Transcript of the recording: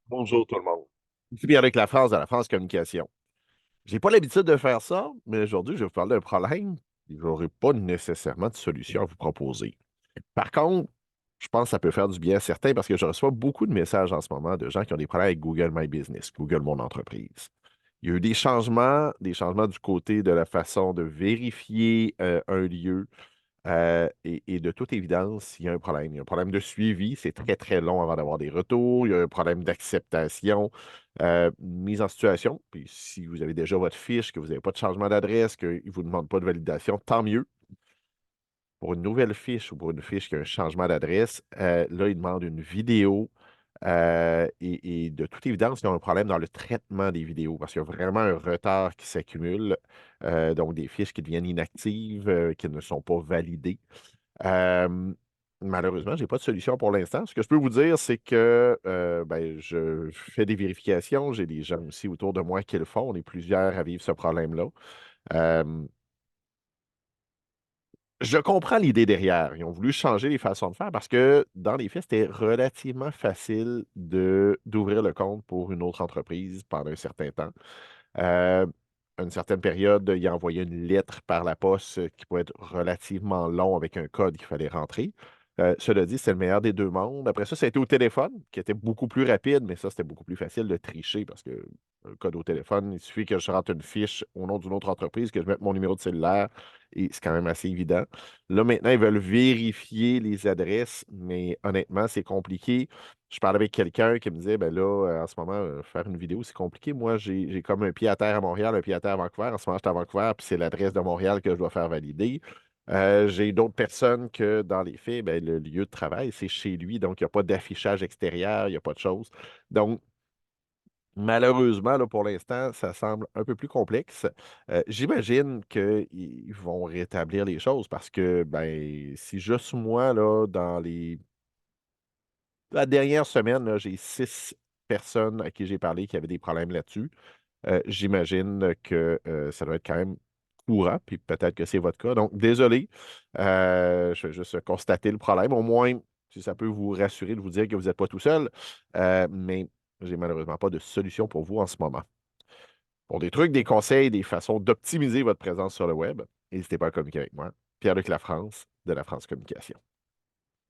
Bonjour tout le monde. Ici Pierre-Luc Lafrance de la France Communication. J'ai pas l'habitude de faire ça, mais aujourd'hui, je vais vous parler d'un problème et je n'aurai pas nécessairement de solution à vous proposer. Par contre, je pense que ça peut faire du bien à certains parce que je reçois beaucoup de messages en ce moment de gens qui ont des problèmes avec Google My Business, Google Mon Entreprise. Il y a eu des changements du côté de la façon de vérifier un lieu, et de toute évidence, il y a un problème. Il y a un problème de suivi. C'est très, très long avant d'avoir des retours. Il y a un problème d'acceptation, mise en situation. Puis si vous avez déjà votre fiche, que vous n'avez pas de changement d'adresse, qu'ils ne vous demandent pas de validation, tant mieux. Pour une nouvelle fiche ou pour une fiche qui a un changement d'adresse, là, ils demandent une vidéo. Et de toute évidence, il y a un problème dans le traitement des vidéos parce qu'il y a vraiment un retard qui s'accumule. Donc, des fiches qui deviennent inactives, qui ne sont pas validées. Euh, Malheureusement, je n'ai pas de solution pour l'instant. Ce que je peux vous dire, c'est que ben, je fais des vérifications. J'ai des gens aussi autour de moi qui le font. On est plusieurs à vivre ce problème-là. Euh, je comprends l'idée derrière. Ils ont voulu changer les façons de faire parce que dans les faits, c'était relativement facile d'ouvrir le compte pour une autre entreprise pendant un certain temps. Euh, à une certaine période, il envoyait une lettre par la poste qui pouvait être relativement long avec un code qu'il fallait rentrer. Cela dit, c'est le meilleur des deux mondes. Après ça, ça a été au téléphone, qui était beaucoup plus rapide, mais ça, c'était beaucoup plus facile de tricher parce que un code au téléphone, il suffit que je rentre une fiche au nom d'une autre entreprise, que je mette mon numéro de cellulaire, et c'est quand même assez évident. Là, maintenant, ils veulent vérifier les adresses, mais honnêtement, c'est compliqué. Je parlais avec quelqu'un qui me disait, ben là, en ce moment, faire une vidéo, c'est compliqué. Moi, j'ai comme un pied à terre à Montréal, un pied à terre à Vancouver. En ce moment, je suis à Vancouver, puis c'est l'adresse de Montréal que je dois faire valider. J'ai d'autres personnes que, dans les faits, ben, le lieu de travail, c'est chez lui, donc il n'y a pas d'affichage extérieur, il n'y a pas de choses. Donc, malheureusement, là, pour l'instant, ça semble un peu plus complexe. J'imagine qu'ils vont rétablir les choses parce que, ben, si juste moi, là, la dernière semaine, là, j'ai 6 personnes à qui j'ai parlé qui avaient des problèmes là-dessus. J'imagine que ça doit être quand même courant, puis peut-être que c'est votre cas. Donc, désolé, je vais juste constater le problème. Au moins, si ça peut vous rassurer de vous dire que vous n'êtes pas tout seul, mais j'ai malheureusement pas de solution pour vous en ce moment. Pour des trucs, des conseils, des façons d'optimiser votre présence sur le web, n'hésitez pas à communiquer avec moi. Pierre-Luc Lafrance de la France Communication.